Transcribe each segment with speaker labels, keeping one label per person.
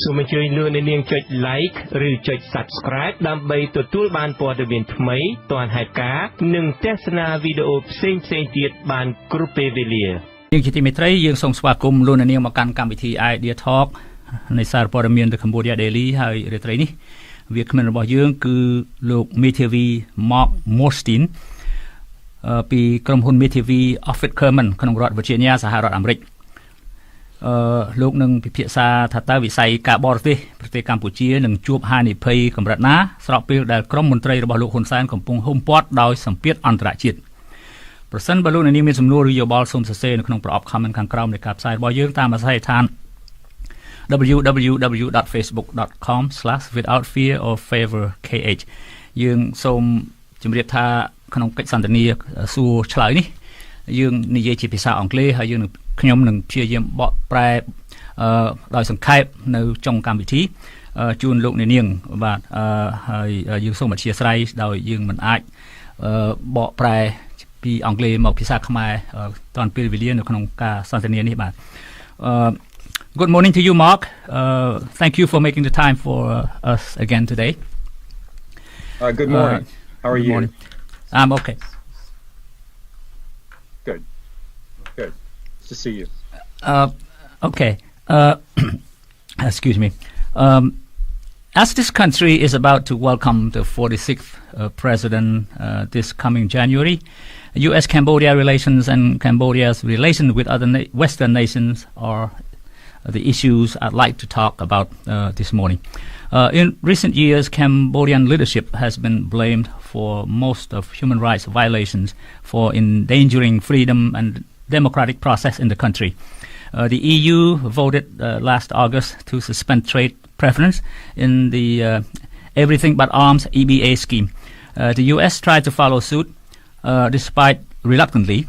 Speaker 1: សូមអញ្ជើញលោកអ្នកនាងចុច like ឬចុច subscribe ដើម្បីទទួលបានព័ត៌មានថ្មីទាន់ហេតុការណ៍និងទស្សនាវីដេអូផ្សេងៗទៀតបានគ្រប់ពេលវេលាយើងជាទីមេត្រីយើងសូមស្វាគមន៍លោកអ្នកនាងមកកាន់កម្មវិធី Idea Talk នៃសារព័ត៌មាន The Cambodia Daily ហើយរាត្រីនេះវាគ្មិនរបស់យើងគឺលោកមេធាវី Mark Morstein ពីក្រុមហ៊ុនមេធាវី RFA Khmer ក្នុងរដ្ឋ Virginia សហរដ្ឋអាមេរិកលោកនឹងពិភាក្សាថាតើវិស័យការបរទេសប្រទេសកម្ពុជានឹងជួបហានិភ័យកម្រិតណាស្របពេលដែលក្រុមមន្ត្រីរបស់លោកហ៊ុនសែនកំពុងហ៊ុមព័ទ្ធដោយសម្ពាធអន្តរជាតិប្រសិនបើលោកអ្នកនាងមានសំណួរឬយោបល់សូមសរសេរនៅក្នុងប្រអប់ comment ខាងក្រោមនៃការផ្សាយរបស់យើងតាមអាស័យដ្ឋាន www.facebook.com/withoutfearorfavorkh យើងសូមជម្រាបថាក្នុងកិច្ចសន្ទនាសួរឆ្លើយនេះយើងនិយាយជាភាសាអង់គ្លេសហើយយើងខ្ញុំនឹងព្យាយាមបកប្រែដោយសង្ខេបនៅចុងកម្មវិធីជូនលោកអ្នកនាងបាទហើយយើងសូមអធិស្ឋានដោយយើងមិនអាចបកប្រែពីអង់គ្លេសមកភាសាខ្មែរតាន់ពេលវេលានៅក្នុងការសន្ទនានេះបាទ Good morning to you, Mark. Thank you for making the time for us again today.
Speaker 2: Good morning. How are you?
Speaker 1: Morning. I'm okay.
Speaker 2: Good. Good. To see you.
Speaker 1: Okay. Excuse me. As this country is about to welcome the 46th president this coming January, U.S.-Cambodia relations and Cambodia's relation with other Western nations are the issues I'd like to talk about this morning. In recent years, Cambodian leadership has been blamed for most of human rights violations for endangering freedom and democratic process in the country. The EU voted last August to suspend trade preference in the Everything But Arms EBA scheme. The US tried to follow suit despite reluctantly.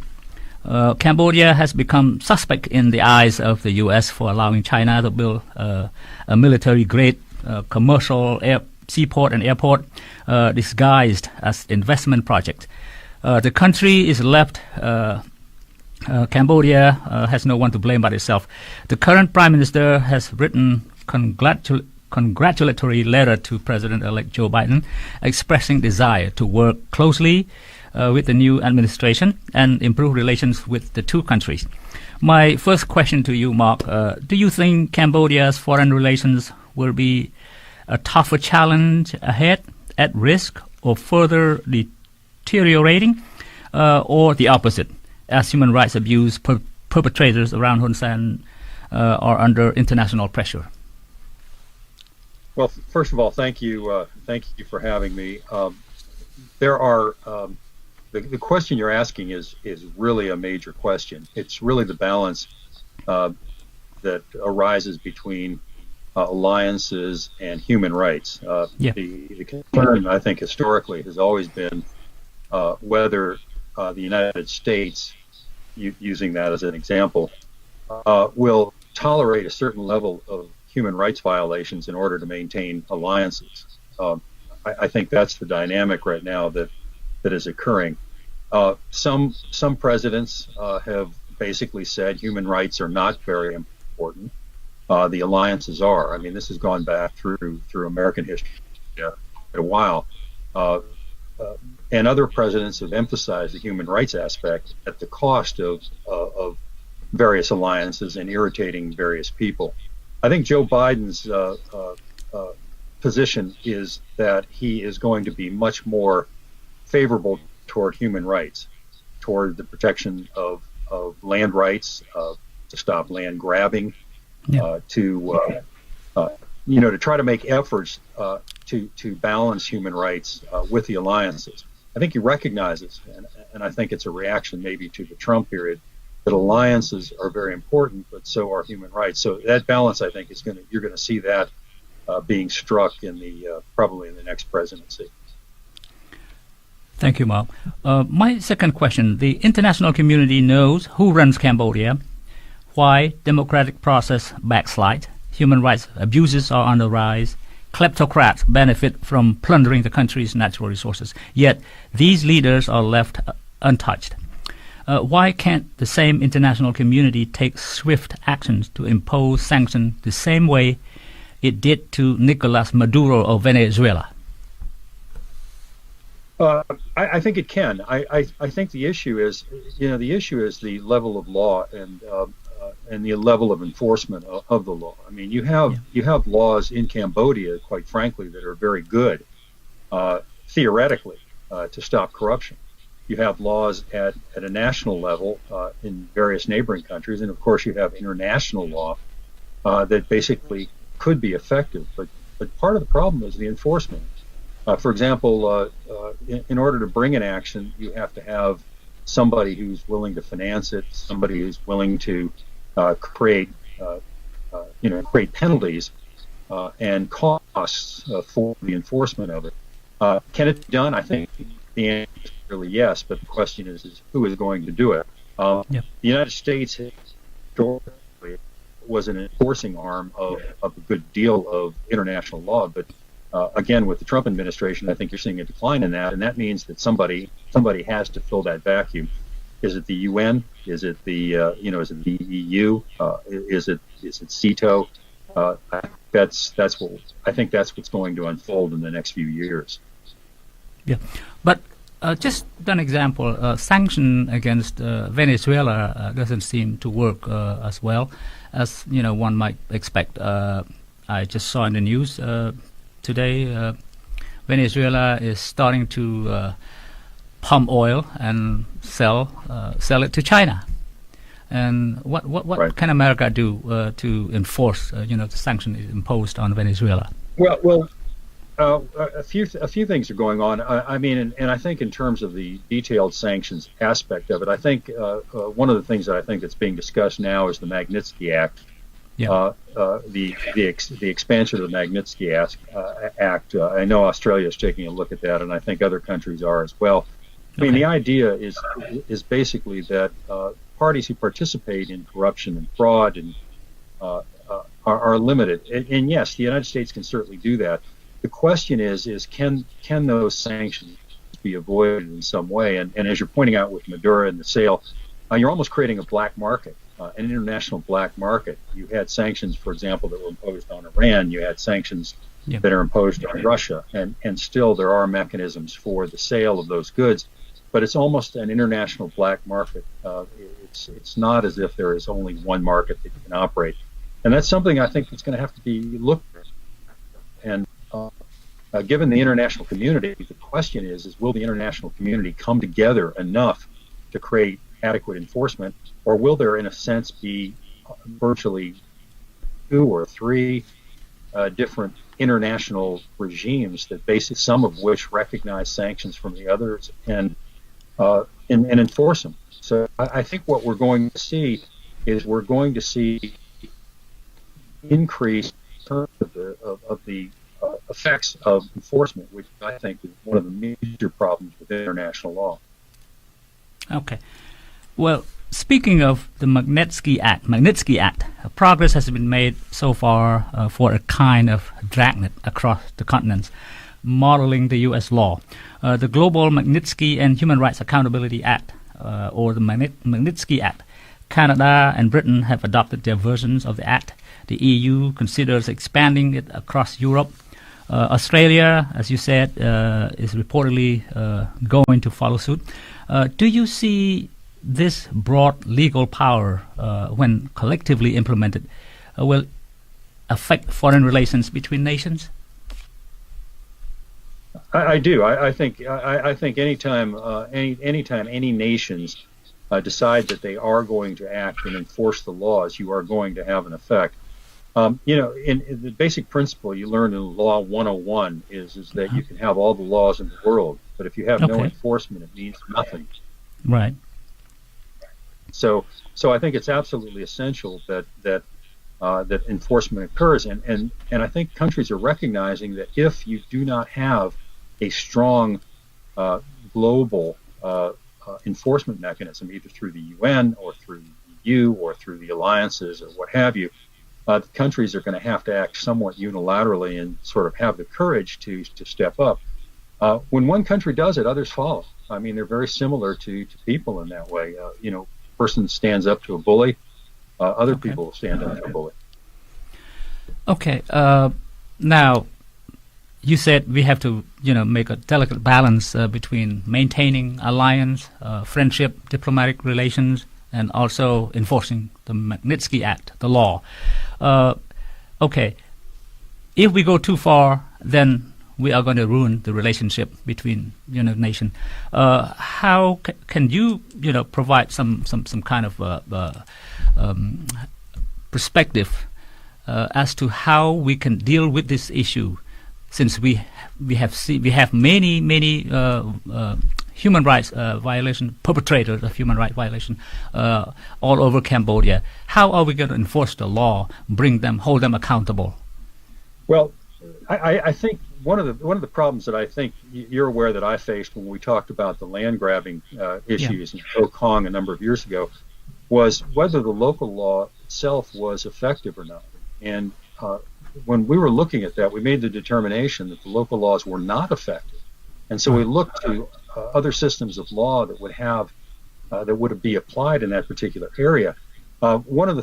Speaker 1: Cambodia has become suspect in the eyes of the U.S. for allowing China to build a military-grade commercial seaport and airport disguised as investment project. The country is left. Cambodia has no one to blame but itself. The current Prime Minister has written congratulatory letter to President-elect Joe Biden, expressing desire to work closely with the new administration and improve relations with the two countries. My first question to you, Mark, do you think Cambodia's foreign relations will be a tougher challenge ahead, at risk, or further deteriorating, or the opposite, as human rights abuse perpetrators around Hun Sen are under international pressure?
Speaker 2: Well, first of all, thank you for having me. There are the question you're asking is really a major question. It's really the balance that arises between alliances and human rights. The concern, I think, historically has always been whether the United States, using that as an example, will tolerate a certain level of human rights violations in order to maintain alliances. I think that's the dynamic right now that is occurring. Some presidents have basically said human rights are not very important. The alliances are. I mean, this has gone back through American history a while. And other presidents have emphasized the human rights aspect at the cost of various alliances and irritating various people. I think Joe Biden's position is that he is going to be much more favorable toward human rights, toward the protection of land rights, to stop land grabbing, to try to make efforts to balance human rights with the alliances. I think he recognizes, and I think it's a reaction maybe to the Trump period, that alliances are very important, but so are human rights. So that balance, I think, you're going to see that being struck in probably in the next presidency.
Speaker 1: Thank you, Mark. My second question, the international community knows who runs Cambodia, why democratic process backslide, human rights abuses are on the rise, kleptocrats benefit from plundering the country's natural resources, yet these leaders are left untouched. Why can't the same international community take swift actions to impose sanctions the same way it did to Nicolas Maduro of Venezuela?
Speaker 2: I think it can. I think the issue is, the level of law and the level of enforcement of the law. I mean, you have laws in Cambodia, quite frankly, that are very good theoretically to stop corruption. You have laws at a national level in various neighboring countries, and of course you have international law that basically could be effective. But part of the problem is the enforcement. For example, in order to bring an action, you have to have somebody who's willing to finance it, somebody who's willing to create penalties and costs for the enforcement of it. Can it be done? I think the answer is really yes, but the question is who is going to do it? The United States historically was an enforcing arm of a good deal of international law, but again, with the Trump administration, I think you're seeing a decline in that, and that means that somebody has to fill that vacuum. Is it the UN? Is it the is it the EU? Is it CETO? I think that's what's going to unfold in the next few years.
Speaker 1: Yeah, but just an example, sanction against Venezuela doesn't seem to work as well as one might expect. I just saw in the news today, Venezuela is starting to pump oil and sell it to China. And what
Speaker 2: right.
Speaker 1: can America do to enforce the sanction imposed on Venezuela?
Speaker 2: Well, a few things are going on. I mean, and I think in terms of the detailed sanctions aspect of it, I think one of the things that I think that's being discussed now is the Magnitsky Act.
Speaker 1: Yeah.
Speaker 2: The expansion of the Magnitsky Act. I know Australia is taking a look at that, and I think other countries are as well. I mean, the idea is basically that parties who participate in corruption and fraud and are limited. And yes, the United States can certainly do that. The question is can those sanctions be avoided in some way? And as you're pointing out with Maduro and the sale, you're almost creating a black market. An international black market. You had sanctions, for example, that were imposed on Iran. You had sanctions that are imposed on Russia, and still there are mechanisms for the sale of those goods. But it's almost an international black market. It's not as if there is only one market that you can operate, and that's something I think that's going to have to be looked at. And given the international community, the question is will the international community come together enough to create adequate enforcement, or will there, in a sense, be virtually 2 or 3 different international regimes that some of which recognize sanctions from the others and enforce them? So I think what we're going to see is increase in terms of the effects of enforcement, which I think is one of the major problems with international law.
Speaker 1: Okay. Well, speaking of the Magnitsky Act, progress has been made so far for a kind of dragnet across the continents, modeling the U.S. law. The Global Magnitsky and Human Rights Accountability Act, or the Magnitsky Act. Canada and Britain have adopted their versions of the act. The EU considers expanding it across Europe. Australia, as you said, is reportedly going to follow suit. Do you see this broad legal power, when collectively implemented, will affect foreign relations between nations?
Speaker 2: I do. I think anytime any nations decide that they are going to act and enforce the laws, you are going to have an effect. In the basic principle you learn in Law 101 is that you can have all the laws in the world, but if you have no enforcement, it means nothing.
Speaker 1: Right.
Speaker 2: So I think it's absolutely essential that enforcement occurs, and I think countries are recognizing that if you do not have a strong global enforcement mechanism, either through the UN or through the EU or through the alliances or what have you, the countries are going to have to act somewhat unilaterally and sort of have the courage to step up. When one country does it, others follow. I mean, they're very similar to people in that way. Person stands up to a bully, other people stand up to a bully.
Speaker 1: Okay. Now, you said we have to, make a delicate balance between maintaining alliance, friendship, diplomatic relations, and also enforcing the Magnitsky Act, the law. Okay. If we go too far, then we are going to ruin the relationship between nations. How can you provide some kind of perspective as to how we can deal with this issue, since we have many human rights violation perpetrators of human rights violation all over Cambodia. How are we going to enforce the law, hold them accountable?
Speaker 2: Well, I think one of the problems that I think you're aware that I faced when we talked about the land grabbing issues in Koh Kong a number of years ago was whether the local law itself was effective or not. And when we were looking at that, we made the determination that the local laws were not effective, and so we looked to other systems of law that would be applied in that particular area. One of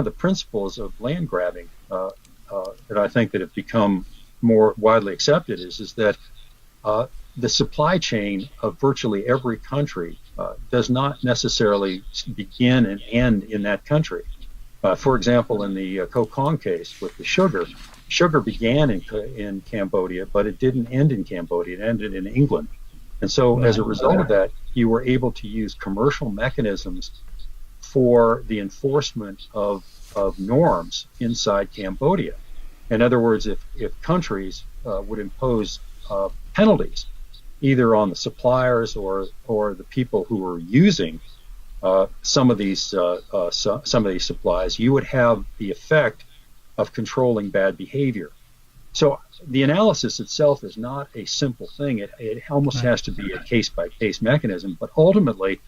Speaker 2: the principles of land grabbing that I think that have become more widely accepted is that the supply chain of virtually every country does not necessarily begin and end in that country. For example, in the Koh Kong case with the sugar began in Cambodia, but it didn't end in Cambodia. It ended in England. And so as a result of that, you were able to use commercial mechanisms for the enforcement of norms inside Cambodia. In other words, if countries would impose penalties either on the suppliers or the people who were using some of these supplies, you would have the effect of controlling bad behavior. So the analysis itself is not a simple thing. It almost has to be a case-by-case mechanism, but ultimately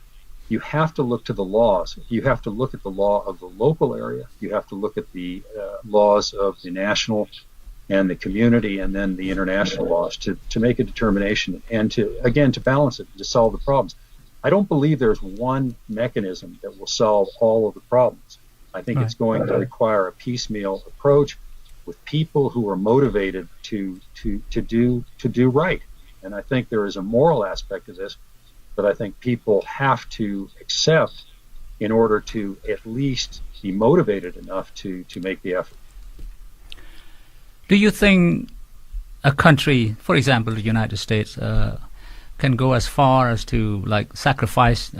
Speaker 2: you have to look to the laws. You have to look at the law of the local area. You have to look at the laws of the national and the community, and then the international laws to make a determination and to balance it, to solve the problems. I don't believe there's one mechanism that will solve all of the problems. I think it's going to require a piecemeal approach with people who are motivated to do right. And I think there is a moral aspect of this that I think people have to accept in order to at least be motivated enough to make the effort.
Speaker 1: Do you think a country, for example, the United States, can go as far as to sacrifice,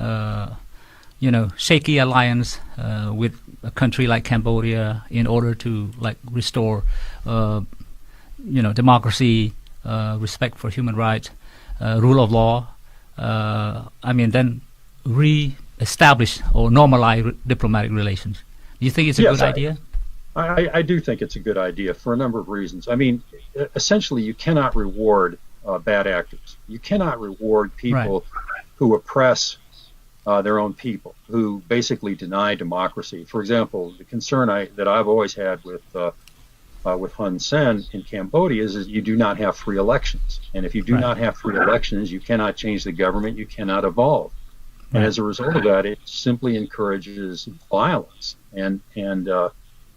Speaker 1: shaky alliance with a country like Cambodia in order to restore, democracy, respect for human rights, rule of law? Then re-establish or normalize diplomatic relations. Do you think it's a good idea?
Speaker 2: I do think it's a good idea for a number of reasons. Essentially, you cannot reward bad actors. You cannot reward people who oppress their own people, who basically deny democracy. For example, the concern that I've always had with Hun Sen in Cambodia is you do not have free elections. And if you do not have free elections, you cannot change the government, you cannot evolve. And as a result of that, it simply encourages violence and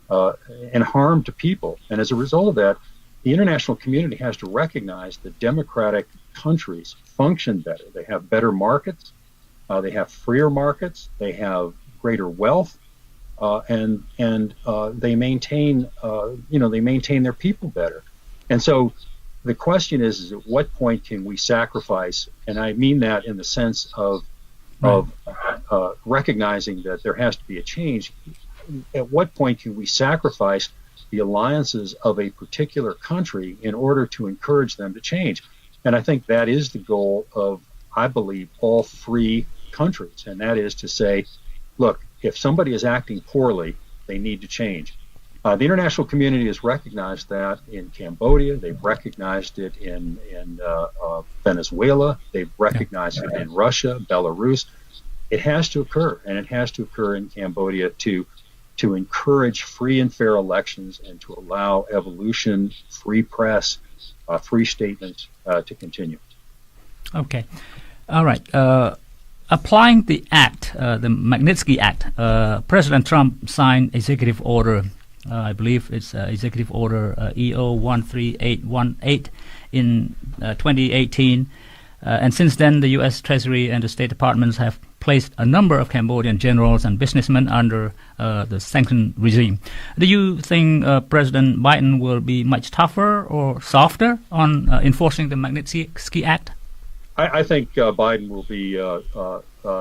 Speaker 2: harm to people. And as a result of that, the international community has to recognize that democratic countries function better. They have better markets, they have freer markets, they have greater wealth, and they maintain their people better. And so the question is at what point can we sacrifice? And I mean that in the sense of recognizing that there has to be a change. At what point can we sacrifice the alliances of a particular country in order to encourage them to change? And I think that is the goal of, I believe, all free countries. And that is to say, look, if somebody is acting poorly, they need to change. The international community has recognized that in Cambodia. They've recognized it in Venezuela. They've recognized it in Russia, Belarus. It has to occur, and it has to occur in Cambodia to encourage free and fair elections and to allow evolution, free press, free statements to continue.
Speaker 1: Okay. All right. Applying the act, the Magnitsky Act, President Trump signed Executive Order I believe it's Executive Order EO 13818 in 2018. And since then, the U.S. Treasury and the State Departments have placed a number of Cambodian generals and businessmen under the sanction regime. Do you think President Biden will be much tougher or softer on enforcing the Magnitsky Act?
Speaker 2: I think Biden will be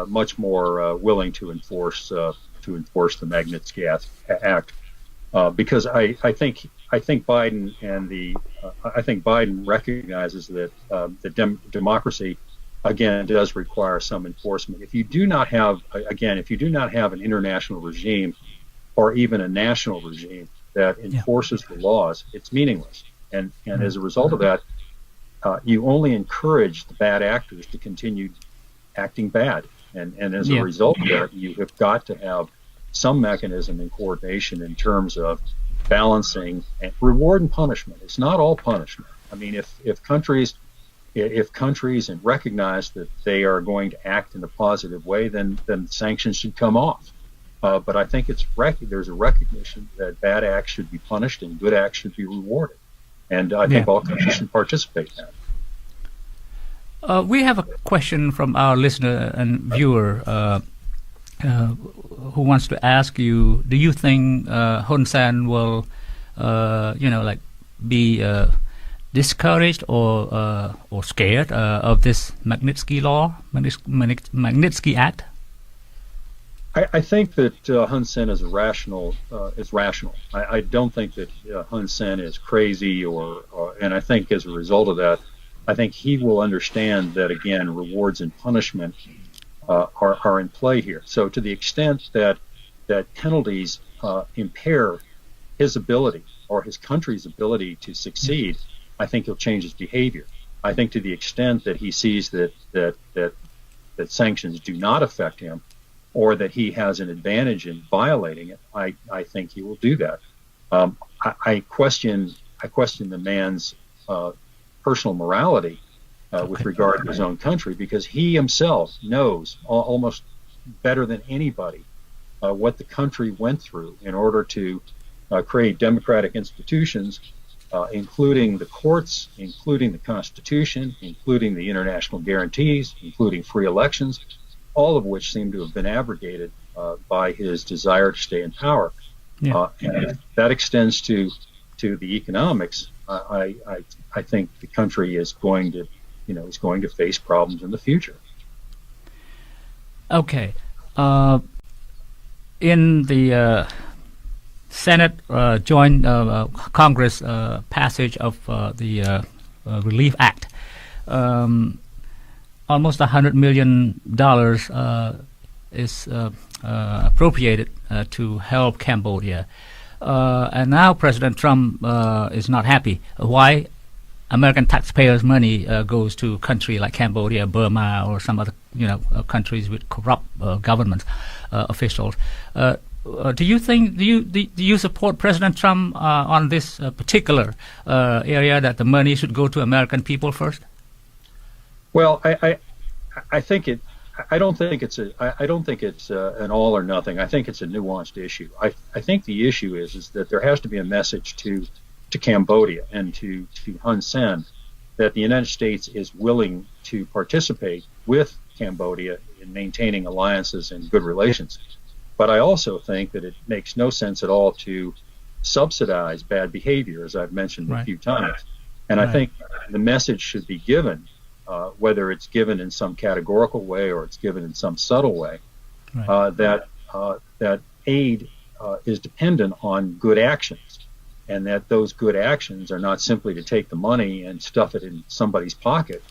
Speaker 2: much more willing to enforce the Magnitsky Act because I think Biden and I think Biden recognizes that the democracy again does require some enforcement. If you do not have an international regime or even a national regime that enforces the laws, it's meaningless. And as a result of that, you only encourage the bad actors to continue acting bad. And as a result of that, you have got to have some mechanism in coordination in terms of balancing and reward and punishment. It's not all punishment. I mean, if countries recognize that they are going to act in a positive way, then sanctions should come off. But I think there's a recognition that bad acts should be punished and good acts should be rewarded. And I think all countries should participate in that.
Speaker 1: We have a question from our listener and viewer who wants to ask you: do you think Hun Sen will, be discouraged or scared of this Magnitsky Act?
Speaker 2: I think that Hun Sen is rational. I don't think that Hun Sen is crazy, and I think as a result of that, I think he will understand that again, rewards and punishment are in play here. So to the extent that penalties impair his ability or his country's ability to succeed, I think he'll change his behavior. I think to the extent that he sees that sanctions do not affect him, or that he has an advantage in violating it, I think he will do that. I question the man's personal morality with regard to his own country, because he himself knows almost better than anybody what the country went through in order to create democratic institutions, including the courts, including the Constitution, including the international guarantees, including free elections, all of which seem to have been abrogated by his desire to stay in power. And if that extends to the economics, I think the country is going to face problems in the future.
Speaker 1: Okay. In the Senate joint Congress passage of the Relief Act, almost $100 million is appropriated to help Cambodia. And now President Trump is not happy. Why American taxpayers' money goes to a country like Cambodia, Burma, or some other countries with corrupt government officials? Do you support President Trump on this particular area, that the money should go to American people first?
Speaker 2: Well, I think it. I don't think it's an all or nothing. I think it's a nuanced issue. I think the issue is that there has to be a message to Cambodia and to Hun Sen that the United States is willing to participate with Cambodia in maintaining alliances and good relations. But I also think that it makes no sense at all to subsidize bad behavior, as I've mentioned a few times. And I think the message should be given, whether it's given in some categorical way or it's given in some subtle way, that aid is dependent on good actions, and that those good actions are not simply to take the money and stuff it in somebody's pocket,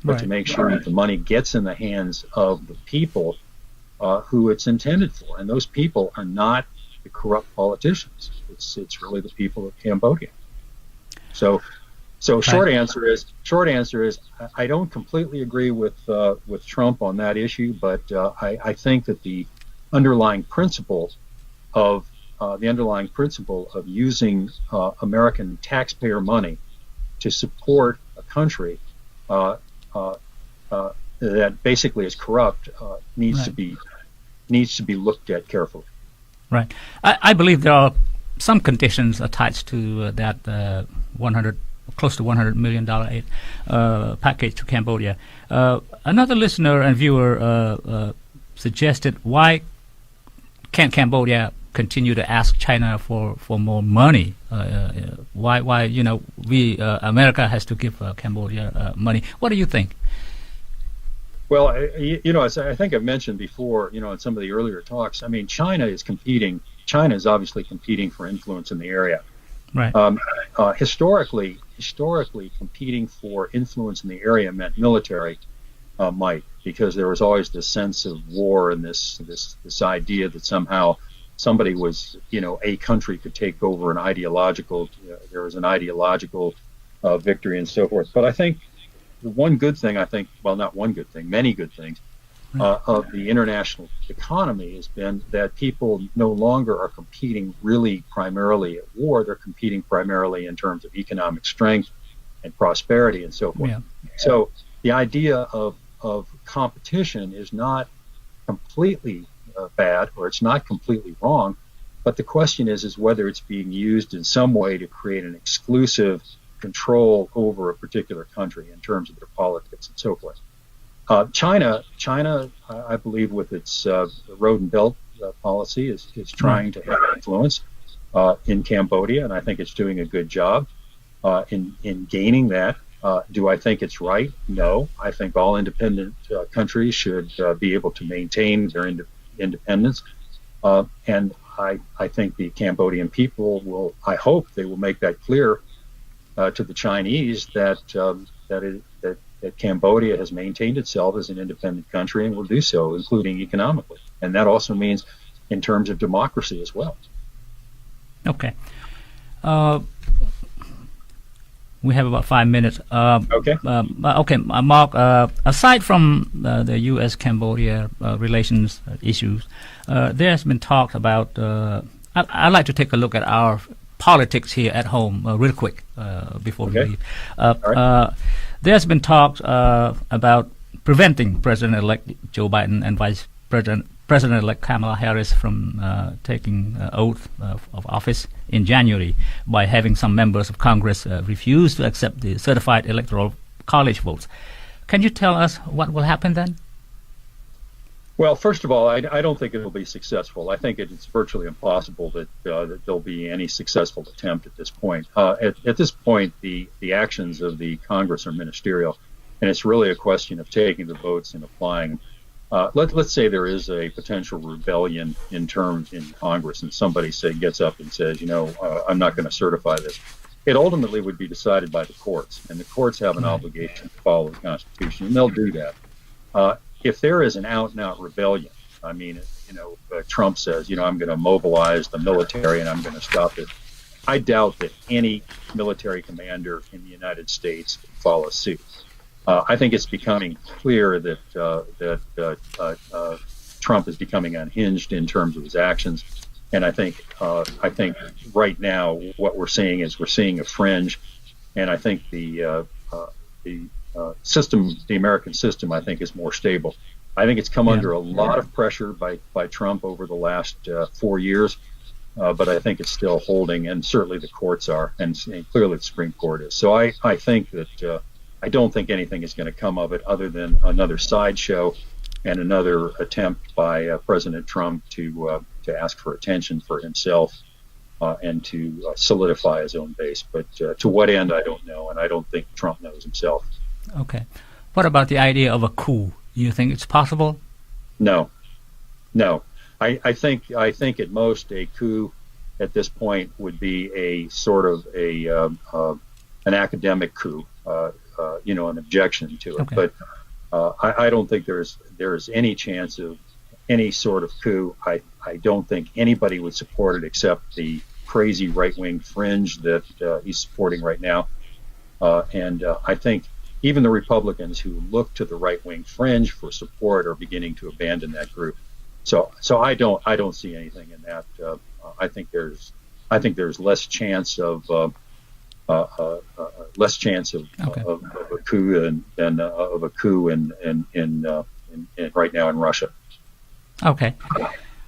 Speaker 2: but to make sure that the money gets in the hands of the people who it's intended for. And those people are not the corrupt politicians. It's really the people of Cambodia. So short answer is I don't completely agree with Trump on that issue, but I think that the underlying principle of using American taxpayer money to support a country that basically is corrupt needs to be looked at carefully.
Speaker 1: Right. I believe there are some conditions attached to that 100, close to $100 million aid package to Cambodia. Another listener and viewer suggested, why can't Cambodia continue to ask China for more money? Why America has to give Cambodia money? What do you think?
Speaker 2: Well, as I think I've mentioned before, in some of the earlier talks, I mean, China is obviously competing for influence in the area.
Speaker 1: Right.
Speaker 2: Historically, competing for influence in the area meant military might, because there was always this sense of war and this idea that somehow somebody was, a country could take over there was an ideological victory and so forth. But I think the one good thing, not one good thing, many good things of the international economy has been that people no longer are competing really primarily at war. They're competing primarily in terms of economic strength and prosperity and so forth. Yeah. So the idea of competition is not completely bad, or it's not completely wrong, but the question is whether it's being used in some way to create an exclusive control over a particular country in terms of their politics and so forth. China, I believe, with its road and belt policy, is trying to have influence in Cambodia, and I think it's doing a good job in gaining that. Do I think it's right? No. I think all independent countries should be able to maintain their independence, and I think the Cambodian people I hope they will make that clear to the Chinese that Cambodia has maintained itself as an independent country and will do so, including economically. And that also means in terms of democracy as well.
Speaker 1: Okay. We have about 5 minutes.
Speaker 2: Okay.
Speaker 1: Mark, aside from the U.S.-Cambodia relations issues, there has been talk about, I'd like to take a look at our politics here at home real quick before we leave. Right. There's been talk about preventing President-elect Joe Biden and Vice President-elect Kamala Harris from taking oath of office in January by having some members of Congress refuse to accept the certified electoral college votes. Can you tell us what will happen then?
Speaker 2: Well, first of all, I don't think it will be successful. I think it's virtually impossible that there'll be any successful attempt at this point. At this point, the actions of the Congress are ministerial, and it's really a question of taking the votes and applying. Let's say there is a potential rebellion in Congress, and somebody gets up and says, I'm not going to certify this. It ultimately would be decided by the courts, and the courts have an obligation to follow the Constitution, and they'll do that. If there is an out-and-out rebellion, I mean, Trump says, I'm going to mobilize the military and I'm going to stop it. I doubt that any military commander in the United States would follow suit. I think it's becoming clear that Trump is becoming unhinged in terms of his actions, and I think right now what we're seeing a fringe, and I think the American system, I think, is more stable. I think it's come under a lot of pressure by Trump over the last 4 years, but I think it's still holding, and certainly the courts are, and clearly the Supreme Court is. So I think that I don't think anything is going to come of it other than another sideshow and another attempt by President Trump to ask for attention for himself and to solidify his own base. But to what end, I don't know, and I don't think Trump knows himself.
Speaker 1: Okay. What about the idea of a coup? You think it's possible?
Speaker 2: No. I think at most a coup at this point would be a sort of an academic coup, an objection to it. Okay. But I don't think there's any chance of any sort of coup. I don't think anybody would support it except the crazy right-wing fringe that he's supporting right now. And I think even the Republicans who look to the right-wing fringe for support are beginning to abandon that group. So I don't see anything in that. I think there's less chance of a coup than of a coup in right now in Russia.
Speaker 1: Okay.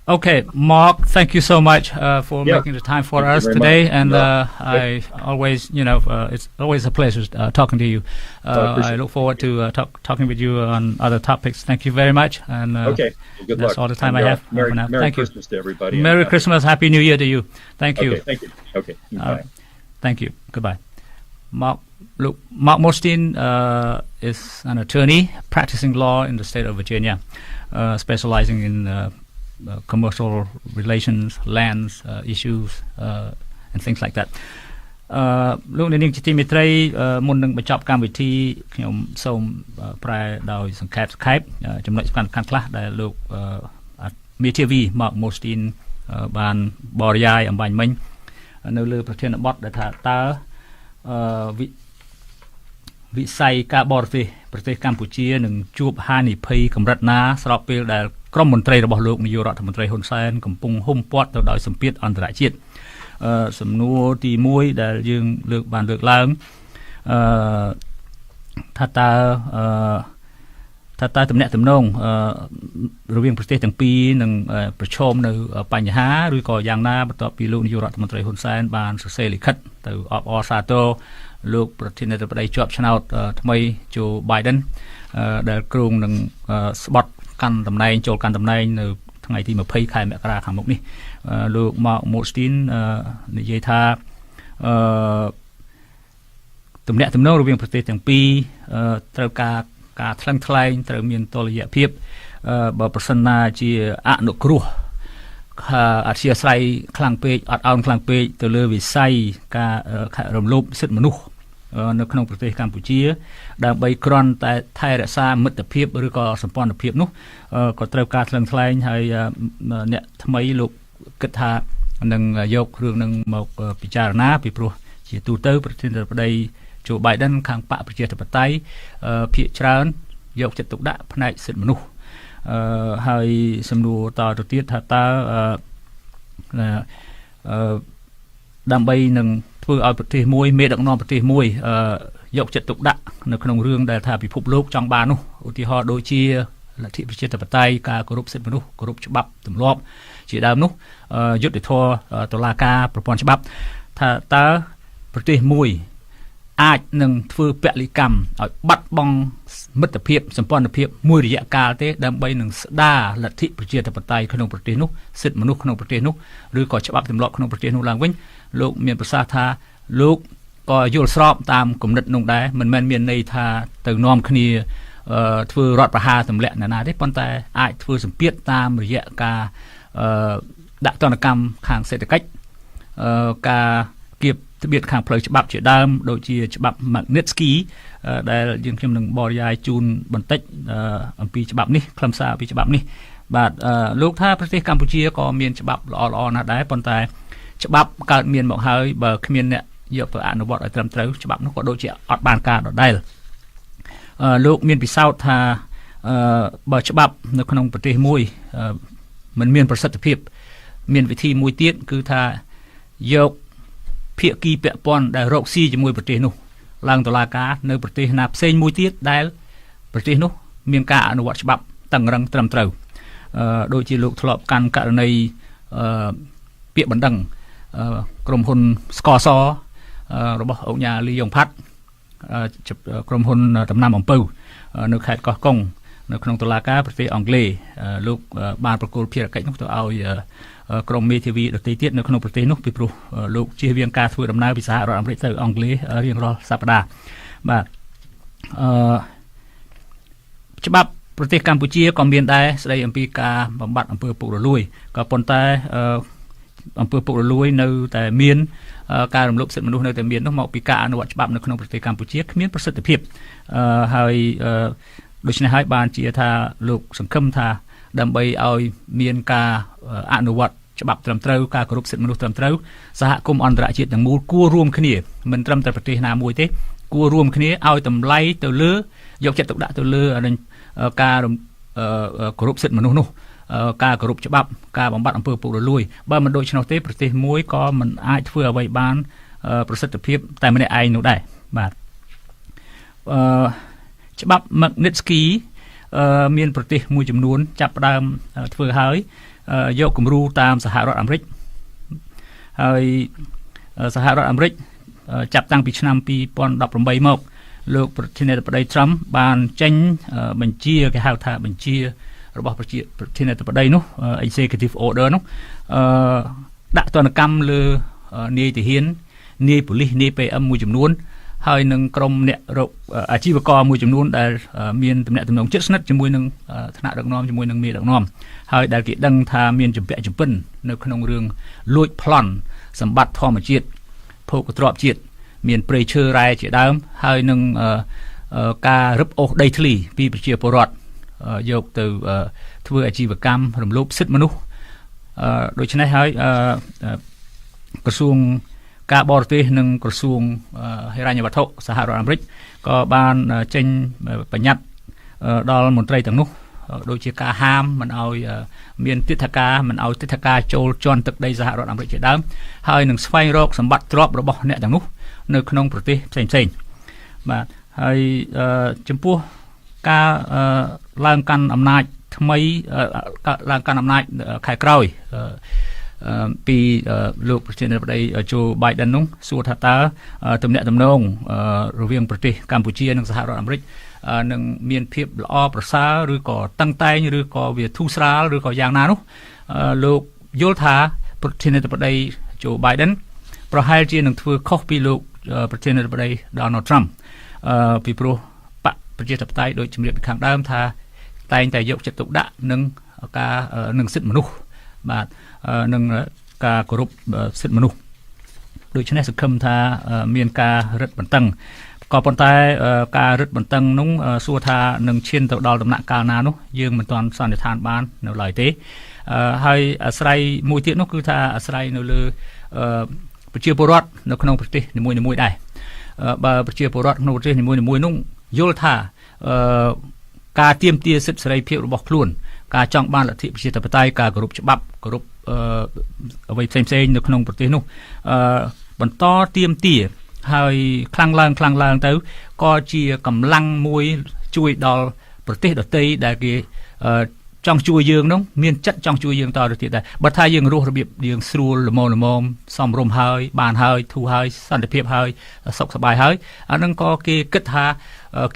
Speaker 1: Okay, Mark, thank you so much for making the time for us today. Much. And I always, it's always a pleasure talking to you. I look forward to talking with you on other topics. Thank you very much. And
Speaker 2: okay, well, good
Speaker 1: that's
Speaker 2: luck.
Speaker 1: all the time I have.
Speaker 2: Merry Christmas to everybody.
Speaker 1: Merry Christmas, Happy New Year to you. Thank you.
Speaker 2: Okay, thank you. Okay, bye.
Speaker 1: Thank you. Goodbye. Mark Mostin is an attorney practicing law in the state of Virginia, specializing in commercial relations, lands, issues, and things like that. លោកនាងជាទីមេត្រីមុននឹងបញ្ចប់កម្មវិធីខ្ញុំសូមប្រែដោយសង្ខេបចំណុចសំខាន់ខ្លះដែលលោកមេធាវី Mark Mostin បានបរិយាយអំបញ្ញមិញនៅលើប្រធានបទដែលថាតើវិស័យការបរទេសប្រទេសកម្ពុជានឹងជួបហានិភ័យកម្រិតណាស្របពេលដែលក្រុមមន្ត្រីរបស់លោកនាយករដ្ឋមន្ត្រីហ៊ុនសែនកំពុងហ៊ុមព័ទ្ធទៅដោយសម្ពាធអន្តរជាតិសំណួរទី1ដែលយើងបានលើកឡើងថាតើទំនាក់ទំនងរវាងប្រទេសទាំងពីរនឹងប្រឈមនៅបញ្ហាឬក៏យ៉ាងណាបន្ទាប់ពីលោកនាយករដ្ឋមន្ត្រីហ៊ុនសែនបានសរសេរលិខិតទៅអបអរសាទរលោកប្រធានាធិបតីជាប់ឆ្នោតថ្មីโจ Biden ដែលគ្រោងនឹងស្បត់កាន់តំណែងចូលកាន់តំណែងនៅថ្ងៃទី20ខែមករាខាងមុខនេះលោក Mark Mostin និយាយថាទំនាក់ទំនងរវាងប្រទេសទាំងពីរត្រូវការថ្លឹងថ្លែងត្រូវមានតុល្យភាពបើប្រសិនណាជាអនុគ្រោះអធិស្ឋានខ្លាំងពេកអត់អោនខ្លាំងពេកទៅលើវិស័យការរំលោភសិទ្ធិមនុស្សនៅក្នុងប្រទេសកម្ពុជាដើម្បីគ្រាន់តែថែរក្សាមិត្តភាពឬក៏សម្ព័ន្ធភាពនោះក៏ត្រូវការថ្លឹងថ្លែងហើយអ្នកថ្មីលោកគិតថានឹងយករឿងនឹងមកពិចារណាពីព្រោះជាទូទៅប្រធានាធិបតីโจ Biden ខាងបកប្រជាធិបតេយ្យភាគច្រើនយកចិត្តទុកដាក់ផ្នែកសិទ្ធិមនុស្សហើយសំណួរតទៅទៀតថាតើដើម្បីនឹងធ្វើឲ្យប្រទេសមួយមេដឹកនាំប្រទេសមួយយកចិត្តទុកដាក់នៅក្នុងរឿងដែលថាពិភពលោកចង់បាននោះឧទាហរណ៍ដូចជាលទ្ធិប្រជាធិបតេយ្យការគោរពសិទ្ធិមនុស្សគោរពច្បាប់ទម្លាប់ជាដើមនោះយុត្តិធម៌តុលាការប្រព័ន្ធច្បាប់ថាតើប្រទេសមួយអាចនឹងធ្វើពលិកម្មឲ្យបាត់បង់មិត្តភាពសម្ព័ន្ធភាពមួយរយៈកាលទេដើម្បីនឹងស្ដារលទ្ធិប្រជាធិបតេយ្យក្នុងប្រទេសនោះសិទ្ធិមនុស្សក្នុងប្រទេសនោះឬក៏ច្បាប់ទម្លាប់ក្នុងប្រទេសនោះឡើងវិញលោកមានប្រសាសន៍ថាលោកក៏យល់ស្របតាមគំនិតនោះដែរមិនមែនមានន័យថាទៅនាំគ្នាធ្វើរដ្ឋប្រហារទម្លាក់ណាទេប៉ុន្តែអាចធ្វើសម្ពាធតាមរយៈការដាក់ទណ្ឌកម្មខាងសេដ្ឋកិច្ចការគៀបត្បៀតខាងផ្លូវច្បាប់ជាដើមដូចជាច្បាប់ Magnitsky ដែលយើងខ្ញុំនឹងបរិយាយជូនបន្តិចអំពីច្បាប់នេះខ្លឹមសារអំពីច្បាប់នេះបាទលោកថាប្រទេសកម្ពុជាក៏មានច្បាប់ល្អៗណាស់ដែរប៉ុន្តែច្បាប់កើតមានមកហើយបើគ្មានអ្នកយកទៅអនុវត្តឲ្យត្រឹមត្រូវច្បាប់នោះក៏ដូចជាអត់បានការដដែលលោកមានពិសោធន៍ថាបើច្បាប់នៅក្នុងប្រទេសមួយมันមានប្រសិទ្ធភាពមានវិធីមួយទៀតគឺថាយកភាគីពាក់ព័ន្ធដែលរកស៊ីជាមួយប្រទេសនោះឡើងតុលាការនៅប្រទេសណាផ្សេងមួយទៀតដែលប្រទេសនោះមានការអនុវត្តច្បាប់តឹងរឹងត្រឹមត្រូវដូចជាលោកធ្លាប់កាន់ករណីពាក្យបណ្ដឹងក្រុមហ៊ុនស្ករសរបស់អង្គការលីយ៉ុងផាត់ក្រុមហ៊ុនដំណាំអំពៅនៅខេត្តកោះកុងនៅក្នុងតុលាការប្រទេសអង់គ្លេសលោកបានប្រគល់ភារកិច្ចនោះទៅឲ្យក្រុមមេធាវីដទៃទៀតនៅក្នុងប្រទេសនោះពីព្រោះលោកជៀសវាងការធ្វើដំណើរពីសហរដ្ឋអាមេរិកទៅអង់គ្លេសរៀងរាល់សប្តាហ៍បាទច្បាប់ប្រទេសកម្ពុជាក៏មានដែរស្ដីអំពីការបំបត្តិអំពើពុករលួយក៏ប៉ុន្តែអំពើពុករលួយនៅតែមានការរំលោភសិទ្ធិមនុស្សនៅតែមាននោះមកពីការអនុវត្តច្បាប់នៅក្នុងប្រទេសកម្ពុជាគ្មានប្រសិទ្ធភាពហើយដូច្នេះហើយបានជាថាលោកសង្ឃឹមថាដើម្បីឲ្យមានការអនុវត្តច្បាប់ត្រឹមត្រូវការគោរពសិទ្ធិមនុស្សត្រឹមត្រូវសហគមន៍អន្តរជាតិទាំងមូលគួររួមគ្នាមិនត្រឹមតែប្រទេសណាមួយទេគួររួមគ្នាឲ្យតម្លៃទៅលើយកចិត្តទុកដាក់ទៅលើការគោរពសិទ្ធិមនុស្សនោះការគោរពច្បាប់ការបំបត្តិអំពើពុករលួយបើមិនដូច្នោះទេប្រទេសមួយក៏មិនអាចធ្វើអ្វីបានប្រសិទ្ធភាពតែម្នាក់ឯងនោះដែរបាទច្បាប់ Magnitsky មានប្រទេសមួយចំនួនចាប់ផ្ដើមធ្វើហើយ យកគំរូតាមសហរដ្ឋអាមេរិកហើយសហរដ្ឋអាមេរិកចាប់តាំងពីឆ្នាំ2018មកលោកប្រធានាធិបតី Trump បានចេញបញ្ជាគេហៅថាបញ្ជារបស់ប្រធានាធិបតីនោះ Executive Order នោះដាក់ទណ្ឌកម្មលើនាយទាហាននាយប៉ូលីសនាយ PM មួយចំនួនហើយនឹងក្រុមអ្នកអាជីវករមួយចំនួនដែលមានទំនាក់ទំនងជិតស្និទ្ធជាមួយនឹងថ្នាក់ដឹកនាំជាមួយនឹងមេដឹកនាំហើយដែលគេដឹងថាមានចម្ពាក់ចម្ពិននៅក្នុងរឿងលួចប្លន់សម្បត្តិធម្មជាតិភោគទ្រព្យជាតិមានព្រៃឈើរ៉ែជាដើមហើយនឹងការរឹបអូសដីធ្លីពីប្រជាពលរដ្ឋយកទៅធ្វើអាជីវកម្មរំលោភសិទ្ធិមនុស្សដូច្នេះហើយក្រសួងការបរទេសនិងក្រសួងហិរញ្ញវត្ថុសហរដ្ឋអាមេរិកក៏បានចេញបញ្ញត្តិដល់មន្ត្រីទាំងនោះដូចជាការហាមមិនឲ្យមានទិដ្ឋាការមិនឲ្យទិដ្ឋាការចូលជន់ទឹកដីសហរដ្ឋអាមេរិកជាដើមហើយនឹងស្វែងរកសម្បត្តិទ្រព្យរបស់អ្នកទាំងនោះនៅក្នុងប្រទេសផ្សេងៗបាទហើយចំពោះការឡើងកាន់អំណាចថ្មីឡើងកាន់អំណាចខែក្រោយពីលោកប្រធានាធិបតី Joe Biden នោះសួរថាតើទំនាក់ទំនងរវាងប្រទេសកម្ពុជានិងសហរដ្ឋអាមេរិកនឹងមានភាពល្អប្រសើរឬក៏តឹងតែងឬក៏វាធូរស្រាលឬក៏យ៉ាងណានោះលោកយល់ថាប្រធានាធិបតី Joe Biden ប្រហែលជានឹងធ្វើខុសពីលោកប្រធានាធិបតី Donald Trump ពីព្រោះបកប្រជាធិបតេយ្យដូចជំរាបពីខាងដើមថាតែងតែយកចិត្តទុកដាក់នឹងការនឹងសិទ្ធិមនុស្សបាទនឹងការគោរពសិទ្ធិមនុស្សដូច្នេះសង្ឃឹមថាមានការរឹតបន្តឹងក៏ប៉ុន្តែការរឹតបន្តឹងនោះសួរថានឹងឈានទៅដល់ដំណាក់កាលណានោះយើងមិនទាន់សន្និដ្ឋានបាននៅឡើយទេហើយអាស្រ័យមួយទៀតនោះគឺថាអាស្រ័យនៅលើប្រជាពលរដ្ឋនៅក្នុងប្រទេសនីមួយៗដែរបើប្រជាពលរដ្ឋក្នុងប្រទេសនីមួយៗនោះយល់ថាការទាមទារសិទ្ធិសេរីភាពរបស់ខ្លួនការចង់បានលទ្ធិប្រជាធិបតេយ្យការគោរពច្បាប់គោរពអ្វីផ្សេងៗនៅក្នុងប្រទេសនោះបន្តទាមទារហើយខ្លាំងឡើងទៅក៏ជាកម្លាំងមួយជួយដល់ប្រទេសដទៃដែលគេចង់ជួយយើងនោះមានចិត្តចង់ជួយយើងតទៅទៀតដែរបើថាយើងរស់របៀបយើងស្រួលល្មមសមរម្យហើយបានហើយធូរហើយសន្តិភាពហើយសុខសប្បាយហើយអានឹងក៏គេគិតថា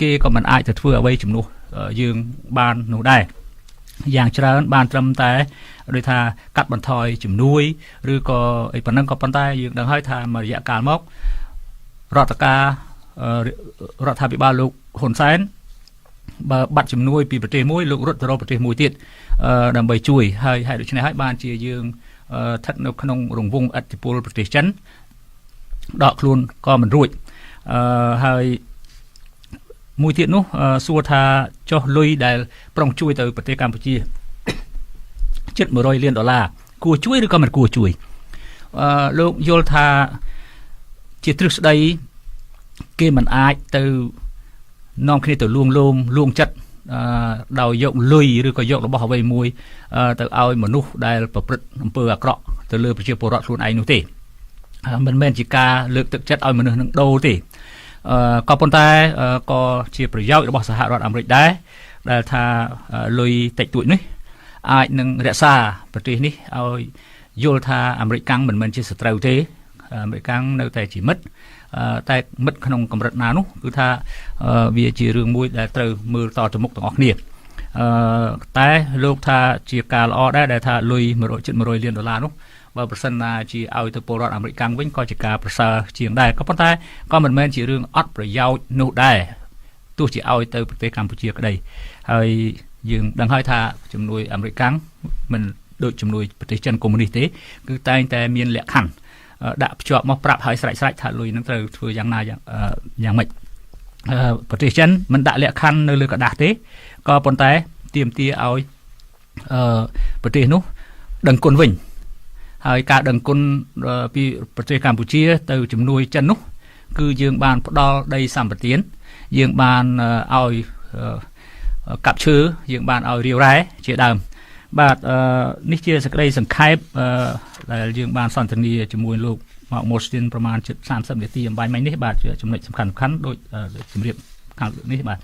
Speaker 1: គេក៏មិនអាចទៅធ្វើអ្វីជំនួសយើងបាននោះដែរយ៉ាងច្រើនបានត្រឹមតែដូចថាកាត់បន្ថយជំនួយឬក៏អីប៉ុណ្ណឹងក៏ប៉ុន្តែយើងដឹងហើយថាមួយរយៈកាលមករដ្ឋាភិបាលលោកហ៊ុនសែនបើបាត់ជំនួយពីប្រទេសមួយលោករត់ទៅរកប្រទេសមួយទៀតដើម្បីជួយហើយដូច្នេះហើយបានជាយើងស្ថិតនៅក្នុងរង្វង់ឥទ្ធិពលប្រទេសចិនដកខ្លួនក៏មិនរួចហើយមួយទៀតនោះសួរថាចុះលុយដែលប្រុងជួយទៅប្រទេសកម្ពុជាជិត$100 លានគួរជួយឬក៏មិនគួរជួយលោកយល់ថាជាទ្រឹស្ដីគេមិនអាចទៅនាំគ្នាទៅលួងចិត្តដោយយកលុយឬក៏យករបស់អ្វីមួយទៅឲ្យមនុស្សដែលប្រព្រឹត្តអំពើអាក្រក់ទៅលើប្រជាពលរដ្ឋខ្លួនឯងនោះទេមិនមែនជាការលើកទឹកចិត្តឲ្យមនុស្សនឹងដូរទេក៏ប៉ុន្តែក៏ជាប្រយោជន៍របស់សហរដ្ឋអាមេរិកដែរដែលថាលុយតិចតួចនេះអាចនឹងរក្សាប្រទេសនេះឲ្យយល់ថាអាមេរិកកាំងមិនមែនជាសត្រូវទេអាមេរិកកាំងនៅតែជាមិត្តតែមិត្តក្នុងកម្រិតណានោះគឺថាវាជារឿងមួយដែលត្រូវមើលតទៅមុខទាំងអស់គ្នាតែលោកថាជាការល្អដែរដែលថាលុយជិត$100 លាននោះបើប្រសិនណាជាឲ្យទៅពលរដ្ឋអាមេរិកកាំងវិញក៏ជាការប្រសើរជាងដែរក៏ប៉ុន្តែក៏មិនមែនជារឿងអត់ប្រយោជន៍នោះដែរទោះជាឲ្យទៅប្រទេសកម្ពុជាក្តីហើយយើងដឹងហើយថាជំនួយអាមេរិកកាំងមិនដូចជំនួយប្រទេសចិនកុម្មុយនីសទេគឺតែងតែមានលក្ខខណ្ឌដាក់ភ្ជាប់មកប្រាប់ឲ្យស្រេចថាលុយនឹងត្រូវធ្វើយ៉ាងណាយ៉ាងម៉េចប្រទេសចិនមិនដាក់លក្ខខណ្ឌនៅលើกระดาษទេក៏ប៉ុន្តែទាមទារឲ្យប្រទេសនោះដឹងគុណវិញហើយការដឹងគុណពីប្រទេសកម្ពុជាទៅជំនួយចិននោះគឺយើងបានផ្ដល់ដីសម្បត្តិយើងបានឲ្យកាប់ឈើយើងបានឲ្យរាវរ៉ែជាដើមបាទនេះជាសេចក្តីសង្ខេបដែលយើងបានសន្ទនាជាមួយលោកមកម៉ូស្ទីនប្រមាណជិត30នាទីអំបញ្ញមិញនេះបាទជាចំណុចសំខាន់ដូចជំរាបខាងនេះបាទ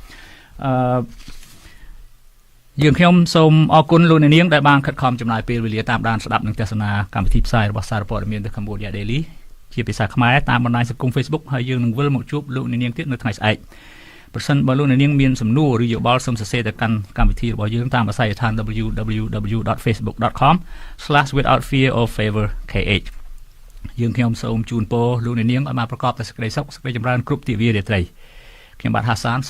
Speaker 1: យើងខ្ញុំសូមអរគុណលោកអ្នកនាងដែលបានខិតខំចំណាយពេលវេលាតាមដានស្ដាប់និងទស្សនាកម្មវិធីផ្សាយរបស់សារព័ត៌មាន The Cambodia Daily ជាភាសាខ្មែរតាមបណ្ដាញសង្គម Facebook ហើយយើងនឹងវិលមកជួបលោកអ្នកនាងទៀតនៅថ្ងៃស្អែកប្រសិនបើលោកអ្នកនាងមានសំណួរឬយោបល់សូមសរសេរទៅកាន់កម្មវិធីរបស់យើងតាមអាស័យដ្ឋាន www.facebook.com/withoutfearorfavorkh យើងខ្ញុំសូមជូនពរលោកអ្នកនាងឲ្យបានប្រកបតែសេចក្តីសុខសេចក្តីចម្រើនគ្រប់ទិវារាត្រីខ្ញុំបាទហាសាន